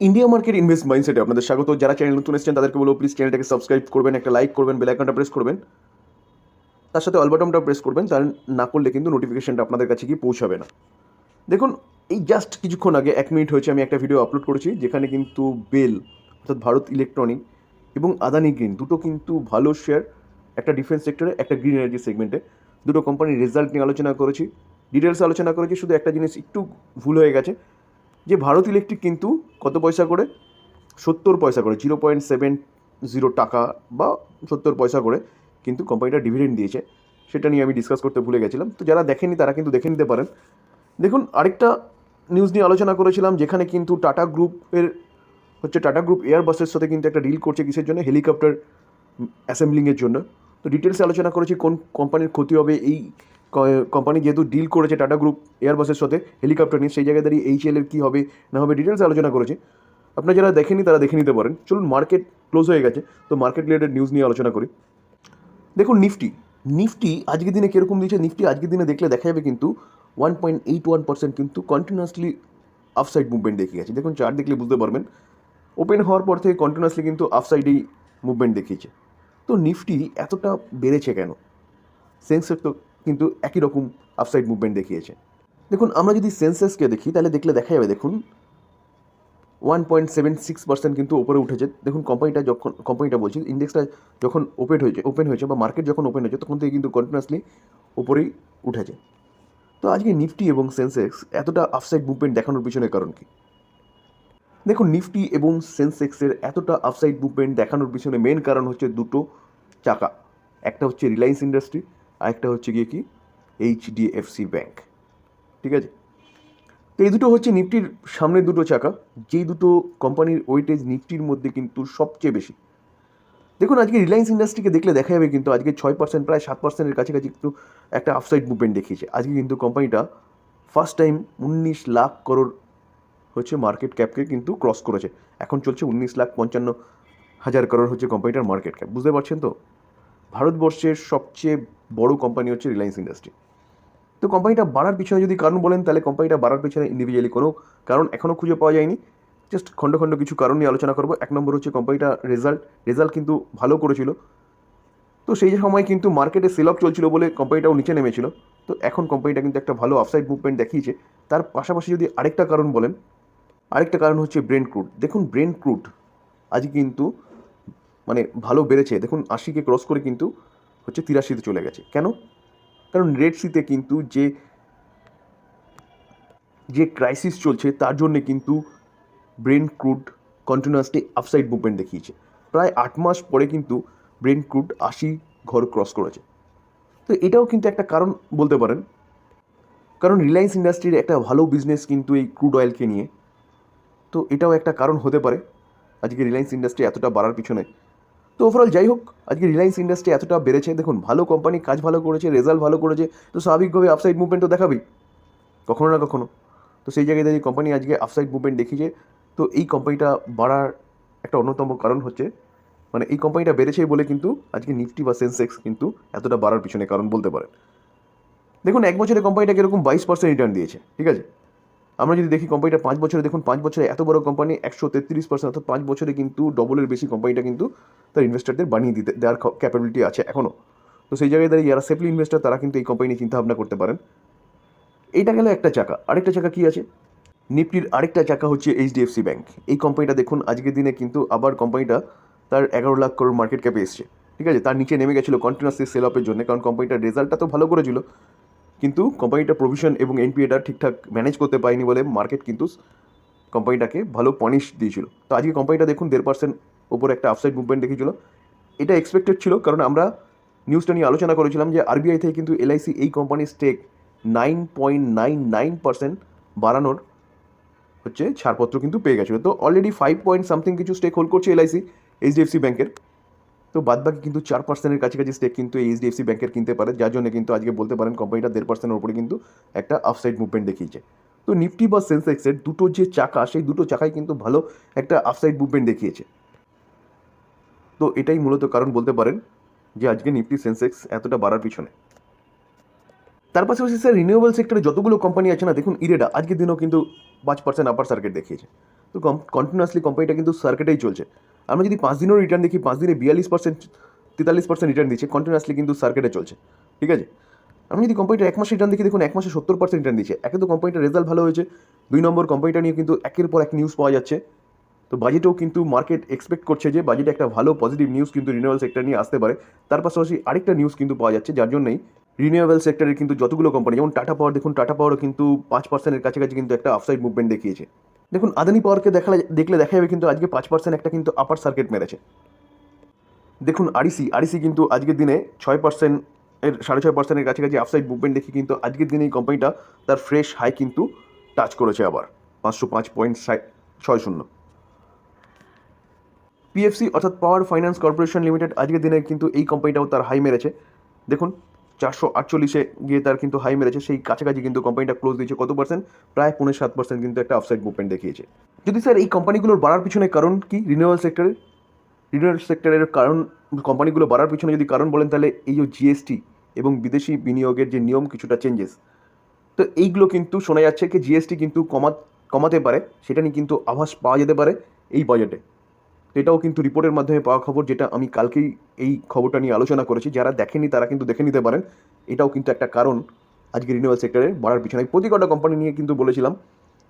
India market invest মাইন্ডসেটে আপনাদের স্বাগত। যারা চ্যানেল নতুন এসেছেন তাদেরকে বলবো প্লিজ চ্যানেলটাকে সাবস্ক্রাইব করবেন, একটা লাইক করবেন, বেল আইকনটা প্রেস করবেন, তার সাথে অল বাটনটা প্রেস করবেন। তার না করলে কিন্তু নোটিফিকেশনটা আপনাদের কাছে গিয়ে পৌঁছাবে না। দেখুন, এই জাস্ট কিছুক্ষণ আগে 1 মিনিট হয়েছে আমি একটা ভিডিও আপলোড করেছি, যেখানে কিন্তু বেল অর্থাৎ ভারত ইলেকট্রনিক এবং আদানি গ্রিন দুটো কিন্তু ভালো শেয়ার, একটা ডিফেন্স সেক্টরে, একটা গ্রিন এনার্জি সেগমেন্টে, দুটো কোম্পানির রেজাল্ট নিয়ে আলোচনা করেছি, ডিটেলস আলোচনা করেছি। শুধু একটা জিনিস একটু ভুল হয়ে গেছে, যে ভারত ইলেকট্রিক কিন্তু কত পয়সা করে, 70 পয়সা করে, 0.70 টাকা বা 70 পয়সা করে কিন্তু কোম্পানিটা ডিভিডেন্ড দিয়েছে। সেটা নিয়ে আমি ডিসকাস করতে ভুলে গেছিলাম, তো যারা দেখেনি তারা কিন্তু দেখে নিতে পারেন। দেখুন, আরেকটা নিউজ নিয়ে আলোচনা করেছিলাম, যেখানে কিন্তু টাটা গ্রুপ এয়ারবাসের সাথে কিন্তু একটা ডিল করছে, কিসের জন্য? হেলিকপ্টার অ্যাসেম্বলিংয়ের জন্য। তো ডিটেলসে আলোচনা করেছি কোন কোম্পানির ক্ষতি হবে। এই কোম্পানি যেহেতু ডিল করেছে টাটা গ্রুপ এয়ারবাসের সাথে হেলিকপ্টার নিয়ে, সেই জায়গায় দাঁড়িয়ে HAL এর কী হবে না হবে ডিটেলসে আলোচনা করেছি। আপনারা যারা দেখেনি তারা দেখে নিতে পারেন। চলুন, মার্কেট ক্লোজ হয়ে গেছে, তো মার্কেট রিলেটেড নিউজ নিয়ে আলোচনা করি। দেখুন, নিফটি আজকের দিনে কীরকম দিয়েছে। নিফটি আজকের দিনে দেখলে দেখা যাবে কিন্তু 1.81% কিন্তু কন্টিনিউয়াসলি আফসাইড মুভমেন্ট দেখে গেছে। দেখুন, চার্ট দেখলে বুঝতে পারবেন, ওপেন হওয়ার পর থেকে কন্টিনিউয়াসলি কিন্তু আফসাইডেই মুভমেন্ট দেখিয়েছে। তো নিফটি এতটা বেড়েছে কেন? সেন্সেক্স তো কিন্তু একই রকম আফসাইড মুভমেন্ট দেখিয়েছে। দেখুন, আমরা যদি সেন্সেক্সকে দেখি তাহলে দেখলে দেখা যাবে, দেখুন 1.76% কিন্তু ওপরে উঠেছে। দেখুন, কোম্পানিটা বলছি, ইন্ডেক্সটা যখন ওপেন হয়েছে বা মার্কেট যখন ওপেন হয়েছে, তখন থেকে কিন্তু কন্টিনিউয়াসলি ওপরেই উঠেছে। তো আজকে নিফটি এবং সেন্সেক্স এতটা আফসাইড মুভমেন্ট দেখানোর পিছনে কারণ কি? দেখুন, নিফটি এবং সেন্সেক্সের এতটা আফসাইড মুভমেন্ট দেখানোর পিছনে মেন কারণ হচ্ছে দুটো চাকা। একটা হচ্ছে রিলায়েন্স ইন্ডাস্ট্রি, আর একটা হচ্ছে গিয়ে কি HDFC ব্যাঙ্ক। ঠিক আছে, তো এই দুটো হচ্ছে নিফটির সামনের দুটো চাকা, যেই দুটো কোম্পানির ওয়েটেজ নিফটির মধ্যে কিন্তু সবচেয়ে বেশি। দেখুন, আজকে রিলায়েন্স ইন্ডাস্ট্রিকে দেখলে দেখা যাবে কিন্তু আজকে 6%, প্রায় 7%-এর কাছাকাছি কিন্তু একটা আফসাইড মুভমেন্ট দেখিয়েছে। আজকে কিন্তু কোম্পানিটা ফার্স্ট টাইম 19 লাখ করোড় হচ্ছে মার্কেট ক্যাপকে কিন্তু ক্রস করেছে। এখন চলছে 19,55,000 করোড় হচ্ছে কোম্পানিটার মার্কেট ক্যাপ। বুঝতে পারছেন তো? ভারতবর্ষের সবচেয়ে বড় কোম্পানি হচ্ছে রিলায়েন্স ইন্ডাস্ট্রি। তো কোম্পানিটা বাড়ার পিছনে যদি কারণ বলেন, তাহলে কোম্পানিটা বাড়ার পিছনে ইন্ডিভিজুয়ালি কোনো কারণ এখনও খুঁজে পাওয়া যায়নি। জাস্ট খণ্ড খণ্ড কিছু কারণ নিয়ে আলোচনা করবো। 1 নম্বর হচ্ছে কোম্পানিটা রেজাল্ট কিন্তু ভালো করেছিল। তো সেই সময় কিন্তু মার্কেটে সেল অফ চলছিল বলে কোম্পানিটাও নিচে নেমেছিল। তো এখন কোম্পানিটা কিন্তু একটা ভালো আফসাইড মুভমেন্ট দেখিয়েছে। তার পাশাপাশি যদি আরেকটা কারণ বলেন, আরেকটা কারণ হচ্ছে ব্রেন্ট ক্রুড। দেখুন, ব্রেন্ট ক্রুড আজ কিন্তু মানে ভালো বেড়েছে। দেখুন, 80কে ক্রস করে কিন্তু হচ্ছে 83তে চলে গেছে। কেন? কারণ রেড সিতে কিন্তু যে ক্রাইসিস চলছে, তার জন্যে কিন্তু ব্রেন্ট ক্রুড কন্টিনিউয়াসলি আফসাইড মুভমেন্ট দেখিয়েছে। প্রায় 8 মাস পরে কিন্তু ব্রেন্ট ক্রুড 80 ঘর ক্রস করেছে। তো এটাও কিন্তু একটা কারণ বলতে পারেন, কারণ রিলায়েন্স ইন্ডাস্ট্রির একটা ভালো বিজনেস কিন্তু এই ক্রুড অয়েলকে নিয়ে। তো এটাও একটা কারণ হতে পারে আজকে রিলায়েন্স ইন্ডাস্ট্রি এতটা বাড়ার পিছনে। তো ওভারঅল যাই হোক, আজকে রিলায়েন্স ইন্ডাস্ট্রি এতটা বেড়েছে। দেখুন, ভালো কোম্পানি, কাজ ভালো করেছে, রেজাল্ট ভালো করেছে, তো স্বাভাবিকভাবে আফসাইড মুভমেন্ট তো দেখাবেই কখনো না কখনো। তো সেই জায়গায় দাঁড়িয়ে কোম্পানি আজকে আফসাইড মুভমেন্ট দেখিয়েছে। তো এই কোম্পানিটা বাড়ার একটা অন্যতম কারণ হচ্ছে, মানে এই কোম্পানিটা বেড়েছে বলে কিন্তু আজকে নিফটি বা সেন্সেক্স কিন্তু এতটা বাড়ার পিছনে কারণ বলতে পারেন। দেখুন, 1 বছরে কোম্পানিটা কীরকম 22% রিটার্ন দিয়েছে। ঠিক আছে, আমরা যদি দেখি কোম্পানিটা 5 বছরে, দেখুন 5 বছরে এত বড় কোম্পানি 133%, অর্থাৎ 5 বছরে কিন্তু ডবলের বেশি কোম্পানিটা কিন্তু তার ইনভেস্টারদের বানিয়ে দেওয়ার ক্যাপাবিলিটি আছে এখনও। তো সেই জায়গায় দাঁড়িয়ে যারা সেফলি ইনভেস্টার, তারা কিন্তু এই কোম্পানি নিয়ে চিন্তাভাবনা করতে পারেন। এইটা গেল একটা চাকা। আরেকটা চাকা কী আছে? নিফটির আরেকটা চাকা হচ্ছে HDFC ব্যাঙ্ক। এই কোম্পানিটা দেখুন আজকের দিনে কিন্তু আবার কোম্পানিটা তার 11 লাখ করোড় মার্কেট ক্যাপে এসছে। ঠিক আছে, তার নিচে নেমে গেছিলো কন্টিনিউয়াসলি সেল অফের জন্য, কারণ কোম্পানিটার রেজাল্টটা তো ভালো করেছিল, কিন্তু কোম্পানিটা প্রভিশন এবং NPAটা ঠিকঠাক ম্যানেজ করতে পারেনি বলে মার্কেট কিন্তু কোম্পানিটাকে ভালো পনিশ দিয়েছিল। তো আজকে কোম্পানিটা দেখুন 1.5% ওপরে একটা আফসাইড মুভমেন্ট দেখিয়েছিল। এটা এক্সপেক্টেড ছিল, কারণ আমরা নিউজটা নিয়ে আলোচনা করেছিলাম যে RBI থেকে কিন্তু LIC এই কোম্পানির স্টেক 9.99% বাড়ানোর হচ্ছে ছাড়পত্র কিন্তু পেয়ে গেছিলো। তো অলরেডি 5 পয়েন্ট সামথিং কিছু স্টেক হোল্ড করছে LIC HDFC ব্যাঙ্কের। তো বাদবাকি কিন্তু 4%-এর কাছাকাছি স্টেক কিন্তু এই HDFC ব্যাঙ্কের কিনতে পারে, যার জন্য কিন্তু আজকে বলতে পারেন কোম্পানিটা 1.5%-এর উপরে কিন্তু একটা আফসাইড মুভমেন্ট দেখিয়েছে। তো নিফটি বা সেন্সেক্সের দুটো যে চাকা, সেই দুটো চাকাই কিন্তু ভালো একটা আফসাইড মুভমেন্ট দেখিয়েছে। তো এটাই মূলত কারণ বলতে পারেন যে আজকে নিফটি সেন্সেক্স এতটা বাড়ার পিছনে। তার পাশাপাশি স্যার রিনিউয়েবল সেক্টরে যতগুলো কোম্পানি আছে না, দেখুন ইরেডা আজকের দিনেও কিন্তু 5% আপার সার্কিট দেখিয়েছে। তো কন্টিনিউয়াসলি কোম্পানিটা কিন্তু সার্কিটেই চলছে। আমরা যদি 5 দিনেরও রিটার্ন দেখি, 5 দিনে 42%, 43% রিটার্ন দিচ্ছে, কন্টিনিউয়াসলি কিন্তু সার্কিটে চলছে, ঠিক আছে। আমি যদি কোম্পানিটার 1 মাসে রিটার্ন দেখি, দেখুন 1 মাসে 70% রিটার্ন দিচ্ছে। একে তো কোম্পানিটার রেজাল্ট ভালো হয়েছে, 2 নম্বর কোম্পানিটা নিয়ে কিন্তু একের পর এক নিউজ পাওয়া যাচ্ছে। তো বাজেটেও কিন্তু মার্কেট এক্সপেক্ট করছে যে বাজেটে একটা ভালো পজিটিভ নিউজ কিন্তু রিনিউয়েবল সেক্টর নিয়ে আসতে পারে। তার পাশাপাশি আরেকটা নিউজ কিন্তু পাওয়া যাচ্ছে, যার জন্যই রিনিউয়েবল সেক্টরের কিন্তু যতগুলো কোম্পানি, যেমন টাটা পাওয়ার, দেখুন টাটা পাওয়ারও কিন্তু 5%-এর কাছাকাছি কিন্তু একটা আপসাইড মুভমেন্ট দেখিয়েছে। দেখুন আদানি পাওয়ারকে দেখলে দেখা যাবে কিন্তু আজকে 5% একটা কিন্তু আপার সার্কিট মেরেছে। দেখুন আরইসি কিন্তু আজকের দিনে 6% এর 6.5%-এর কাছাকাছি আপসাইড মুভমেন্ট দেখি কিন্তু আজকের দিনে এই কোম্পানিটা তার ফ্রেশ হাই কিন্তু টাচ করেছে আবার 505.60। পিএফসি অর্থাৎ পাওয়ার ফাইন্যান্স কর্পোরেশন লিমিটেড আজকের দিনে কিন্তু এই কোম্পানিটাও তার হাই মেরেছে। দেখুন 448-এ গিয়ে তার কিন্তু হাই মেরেছে, সেই কাছাকাছি কিন্তু কোম্পানিটা ক্লোজ দিয়েছে কত পার্সেন্ট, প্রায় 7.5% কিন্তু একটা আপসাইড মুভমেন্ট দেখিয়েছে। যদি স্যার এই কোম্পানিগুলোর বাড়ার পিছনে কারণ কি, রিনিউয়েবল সেক্টরের কারণ, কোম্পানিগুলো বাড়ার পিছনে যদি কারণ বলেন, তাহলে এই যে জিএসটি এবং বিদেশি বিনিয়োগের যে নিয়ম কিছুটা চেঞ্জেস, তো এইগুলো কিন্তু শোনা যাচ্ছে কি জিএসটি কিন্তু কমাতে পারে, সেটা নিয়ে কিন্তু আভাস পাওয়া যেতে পারে এই বাজেটে। এটাও কিন্তু রিপোর্টের মাধ্যমে পাওয়া খবর, যেটা আমি কালকেই এই খবরটা নিয়ে আলোচনা করেছি। যারা দেখেনি তারা কিন্তু দেখে নিতে পারেন। এটাও কিন্তু একটা কারণ আজকে রিনিউয়েবল সেক্টরে বাড়ার পিছনে। প্রতি কটা কোম্পানি নিয়ে কিন্তু বলেছিলাম,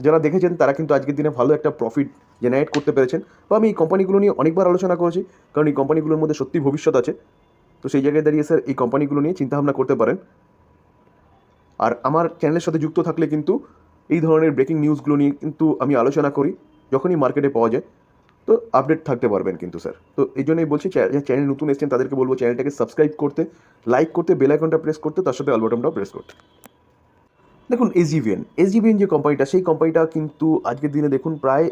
যারা দেখেছেন তারা কিন্তু আজকের দিনে ভালো একটা প্রফিট জেনারেট করতে পেরেছেন। তো আমি এই কোম্পানিগুলো নিয়ে অনেকবার আলোচনা করেছি, কারণ এই কোম্পানিগুলোর মধ্যে সত্যি ভবিষ্যৎ আছে। তো সেই জায়গায় দাঁড়িয়ে স্যার এই কোম্পানিগুলো নিয়ে চিন্তাভাবনা করতে পারেন। আর আমার চ্যানেলের সাথে যুক্ত থাকলে কিন্তু এই ধরনের ব্রেকিং নিউজগুলো নিয়ে কিন্তু আমি আলোচনা করি যখনই মার্কেটে পাওয়া যায়, তো আপডেট থাকতে পারবেন কিন্তু স্যার। তো এই জন্যই বলছি, চ্যানেল নতুন এসেছেন তাদেরকে বলবো চ্যানেলটাকে সাবস্ক্রাইব করতে, লাইক করতে, বেল আইকনটা প্রেস করতে, তার সাথে অল বাটনটাও প্রেস করতে। দেখুন এসজিভিএন যে কোম্পানিটা, সেই কোম্পানিটা কিন্তু আজকের দিনে দেখুন প্রায়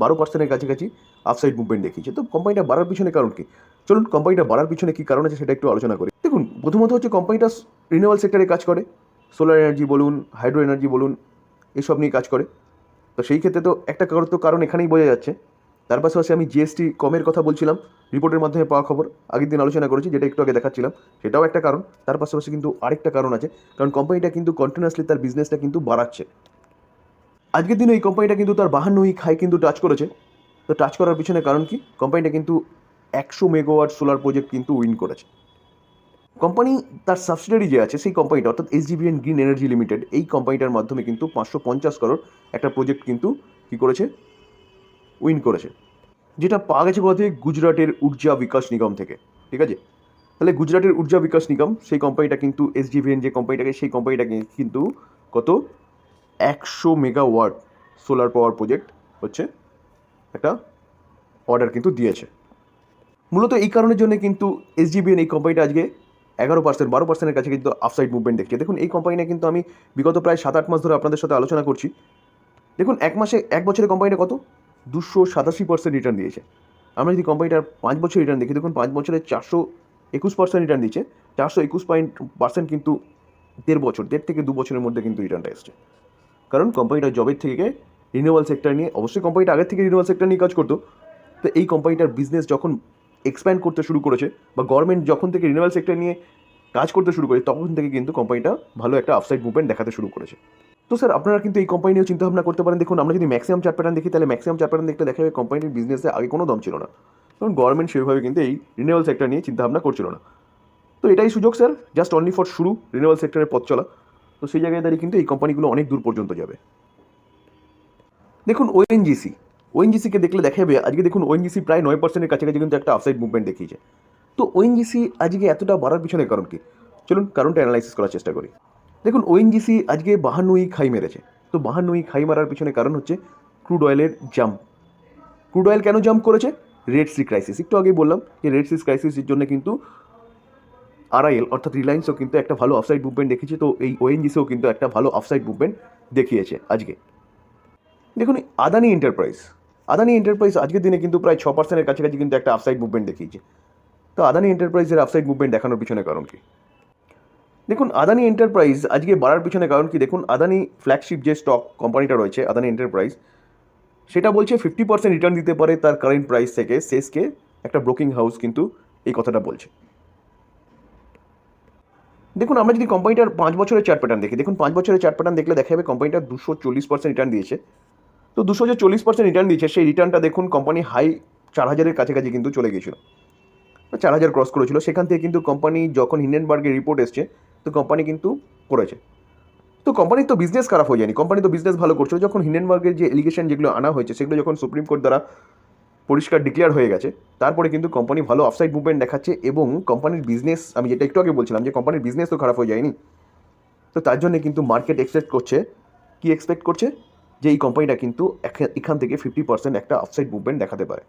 12%-এর কাছাকাছি আপসাইড মুভমেন্ট দেখিয়েছে। তো কোম্পানিটা বাড়ার পিছনে কারণ কি, চলুন কোম্পানিটা বাড়ার পিছনে কী কারণ আছে সেটা একটু আলোচনা করি। দেখুন প্রথমত হচ্ছে কোম্পানিটা রিনিউয়েবল সেক্টরে কাজ করে, সোলার এনার্জি বলুন, হাইড্রো এনার্জি বলুন, এসব নিয়ে কাজ করে। তো সেই ক্ষেত্রে তো একটা কারণ এখানেই বোঝা যাচ্ছে। তার পাশাপাশি আমি জিএসটি কমের কথা বলছিলাম, রিপোর্টের মাধ্যমে পাওয়া খবর আগের দিন আলোচনা করেছি, যেটা একটু আগে দেখাচ্ছিলাম, সেটাও একটা কারণ। তার পাশাপাশি কিন্তু আরেকটা কারণ আছে, কারণ কোম্পানিটা কিন্তু কন্টিনিউয়াসলি তার বিজনেসটা কিন্তু বাড়াচ্ছে। আজকের দিনে এই কোম্পানিটা কিন্তু তার 52 হাই কিন্তু টাচ করেছে। তো টাচ করার পিছনে কারণ কি, কোম্পানিটা কিন্তু 100 মেগাওয়াট সোলার প্রজেক্ট কিন্তু উইন করেছে। কোম্পানি তার সাবসিডারি যে আছে সেই কোম্পানিটা অর্থাৎ এসজিভিএন গ্রিন এনার্জি লিমিটেড, এই কোম্পানিটার মাধ্যমে কিন্তু 550 করোড় একটা প্রজেক্ট কিন্তু কী করেছে, উইন করেছে, যেটা পাওয়া গেছে কোথা থেকে, গুজরাটের ঊর্জা বিকাশ নিগম থেকে, ঠিক আছে। তাহলে গুজরাটের ঊর্জা বিকাশ নিগম সেই কোম্পানিটা কিন্তু এসজিভিএন যে কোম্পানিটাকে, সেই কোম্পানিটাকে কিন্তু কত 100 মেগাওয়াট সোলার পাওয়ার প্রজেক্ট হচ্ছে একটা অর্ডার কিন্তু দিয়েছে। মূলত এই কারণের জন্য কিন্তু এসজিভিএন এই কোম্পানিটা আজকে 12%-12%-এর কাছে কিন্তু আপসাইড মুভমেন্ট দেখছে। দেখুন এই কোম্পানিটা কিন্তু আমি বিগত প্রায় 7-8 মাস ধরে আপনাদের সাথে আলোচনা করছি। দেখুন এক বছরে কোম্পানিটা কত 287% রিটার্ন দিয়েছে। আমরা যদি কোম্পানিটার 5 বছর রিটার্ন দেখি, দেখুন 5 বছরে 421% রিটার্ন দিচ্ছে। 421% কিন্তু 1.5 থেকে 2 বছরের মধ্যে কিন্তু রিটার্নটা এসছে। কারণ কোম্পানিটা জবের থেকে রিনিউয়েবল সেক্টর নিয়ে, অবশ্যই কোম্পানিটা আগের থেকে রিনিউয়েবল সেক্টর নিয়ে কাজ করতো। তো এই কোম্পানিটার বিজনেস যখন এক্সপ্যান্ড করতে শুরু করেছে, বা গভর্নমেন্ট যখন থেকে রিনিউয়েবল সেক্টর নিয়ে কাজ করতে শুরু করে, তখন থেকে কিন্তু কোম্পানিটা ভালো একটা আপসাইড মুভমেন্ট দেখাতে শুরু করেছে। তো স্যার আপনারা কিন্তু এই কোম্পানি নিয়েও চিন্তাভাবনা করতে পারেন। দেখুন আমরা যদি ম্যাক্সিমাম চার্ট প্যাটার্ন দেখি, তাহলে ম্যাক্সিমাম চার্ট প্যাটার্ন দেখতে দেখা যাবে কোম্পানির বিজনেসে আগে কোনো দম ছিল না, কারণ গভর্নমেন্ট সেভাবে কিন্তু এই রিনিউয়েবল সেক্টর নিয়ে চিন্তাভাবনা করছিল না। তো এটাই সুযোগ স্যার, জাস্ট অনলি ফর শুরু রিনিউয়েবল সেক্টরের পথ চলা। তো সেই জায়গায় দাঁড়িয়ে কিন্তু এই কোম্পানিগুলো অনেক দূর পর্যন্ত যাবে। দেখুন ওএনজিসিকে দেখলে দেখা যাবে আজকে দেখুন ওএনজিসি প্রায় 9%-এর কাছাকাছি কিন্তু একটা আপসাইড মুভমেন্ট দেখিয়েছে। তো ওএনজিসি আজকে এতটা বাড়ার পিছনে কারণ কি, চলুন কারণটা অ্যানালাইসিস করার চেষ্টা করি। দেখুন ওএনজিসি আজকে 52 খাই মেরেছে। তো 52 খাই মারার পিছনে কারণ হচ্ছে ক্রুড অয়েলের জাম্প। ক্রুড অয়েল কেন জাম্প করেছে, রেড সি ক্রাইসিস। একটু আগেই বললাম যে রেড সি ক্রাইসিসের জন্য কিন্তু আরআইএল অর্থাৎ রিলায়েন্সও কিন্তু একটা ভালো আপসাইড মুভমেন্ট দেখিয়েছে। তো এই ওএনজিসিও কিন্তু একটা ভালো আপসাইড মুভমেন্ট দেখিয়েছে আজকে। দেখুন আদানি এন্টারপ্রাইজ আজকের দিনে কিন্তু প্রায় 6%-এর কাছাকাছি কিন্তু একটা আপসাইড মুভমেন্ট দেখিয়েছে। তো আদানি এন্টারপ্রাইজের আপসাইড মুভমেন্ট দেখানোর পিছনে কারণ কি, দেখুন আদানি এন্টারপ্রাইজ আজকে বাড়ার পিছনে কারণ কি, দেখুন আদানি ফ্ল্যাগশিপ যে স্টক কোম্পানিটা রয়েছে আদানি এন্টারপ্রাইজ, সেটা বলছে 50% রিটার্ন দিতে পারে তার কারেন্ট প্রাইস থেকে। শেষকে একটা ব্রোকিং হাউস কিন্তু এই কথাটা বলছে। দেখুন আমরা যদি কোম্পানিটার 5 বছরের চার্ট প্যাটার্ন দেখি, দেখুন 5 বছরের চার্ট প্যাটার্ন দেখলে দেখা যাবে কোম্পানিটা 240% রিটার্ন দিয়েছে। তো তো 240% রিটার্ন দিয়েছে, সেই রিটার্নটা দেখুন কোম্পানি হাই 4000-এর কাছাকাছি কিন্তু চলে গিয়েছিল, 4000 ক্রস করেছিল। সেখান থেকে কিন্তু কোম্পানি যখন হিন্ডেনবার্গের রিপোর্ট এসছে, তো কোম্পানি কিন্তু করেছে। তো কোম্পানির তো বিজনেস খারাপ হয়ে যায়নি, কোম্পানি তো বিজনেস ভালো করছিল। যখন হিন্ডেনবার্গের যে এলিগেশন যেগুলো আনা হয়েছে সেগুলো যখন সুপ্রিম কোর্ট দ্বারা পরিষ্কার ডিক্লেয়ার হয়ে গেছে, তারপরে কিন্তু কোম্পানি ভালো আফসাইড মুভমেন্ট দেখাচ্ছে এবং কোম্পানির বিজনেস, আমি যেটা একটু আগে বলছিলাম যে কোম্পানির বিজনেস তো খারাপ হয়ে যায়নি। তো তার জন্য কিন্তু মার্কেট এক্সপেক্ট করছে যে এই কোম্পানিটা কিন্তু এখান থেকে 50% একটা আফসাইড মুভমেন্ট দেখাতে পারে।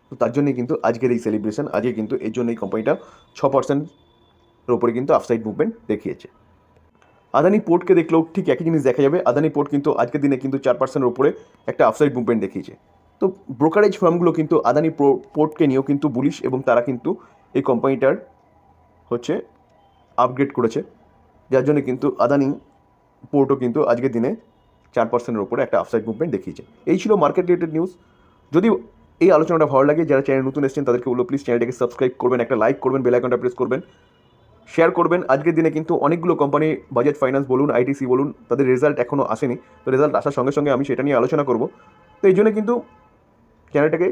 তো তার জন্যই কিন্তু আজকের এই সেলিব্রেশন, আজকে কিন্তু এর জন্য এই কোম্পানিটা 6%-এর ওপরে কিন্তু আফসাইড মুভমেন্ট দেখিয়েছে। আদানি পোর্টকে দেখলেও ঠিক একই জিনিস দেখা যাবে। আদানি পোর্ট কিন্তু আজকের দিনে কিন্তু 4%-এর ওপরে একটা আফসাইড মুভমেন্ট দেখিয়েছে। তো ব্রোকারেজ ফার্মগুলো কিন্তু আদানি পোর্টকে নিয়েও কিন্তু বুলিশ এবং তারা কিন্তু এই কোম্পানিটার হচ্ছে আপগ্রেড করেছে, যার জন্য কিন্তু আদানি পোর্টও কিন্তু আজকের দিনে 4%-এর ওপরে একটা আফসাইড মুভমেন্ট দেখিয়েছে। এই ছিল মার্কেট রিলেটেড নিউজ। যদি এই আলোচনাটা ভালো লাগে, যারা চ্যানেল নতুন এসেছেন তাদেরকে বলবো প্লিজ চ্যানেলটাকে সাবস্ক্রাইব করবেন, একটা লাইক করবেন, বেল আইকনটা প্রেস করবেন, শেয়ার করবেন। আজকের দিনে কিন্তু অনেকগুলো কোম্পানি, বাজাজ ফাইন্যান্স বলুন, আইটিসি বলুন, তাদের রেজাল্ট এখনও আসেনি। তো রেজাল্ট আসার সঙ্গে সঙ্গে আমি সেটা নিয়ে আলোচনা করব। তো এই জন্য কিন্তু চ্যানেলটাকে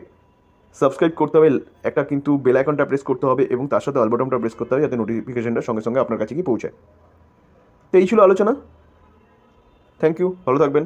সাবস্ক্রাইব করতে হবে, একটা কিন্তু বেল আইকনটা প্রেস করতে হবে এবং তার সাথে অল বাটনটা প্রেস করতে হবে যাতে নোটিফিকেশনটা সঙ্গে সঙ্গে আপনার কাছে গিয়ে পৌঁছায়। তো এই ছিল আলোচনা। থ্যাংক ইউ, ভালো থাকবেন।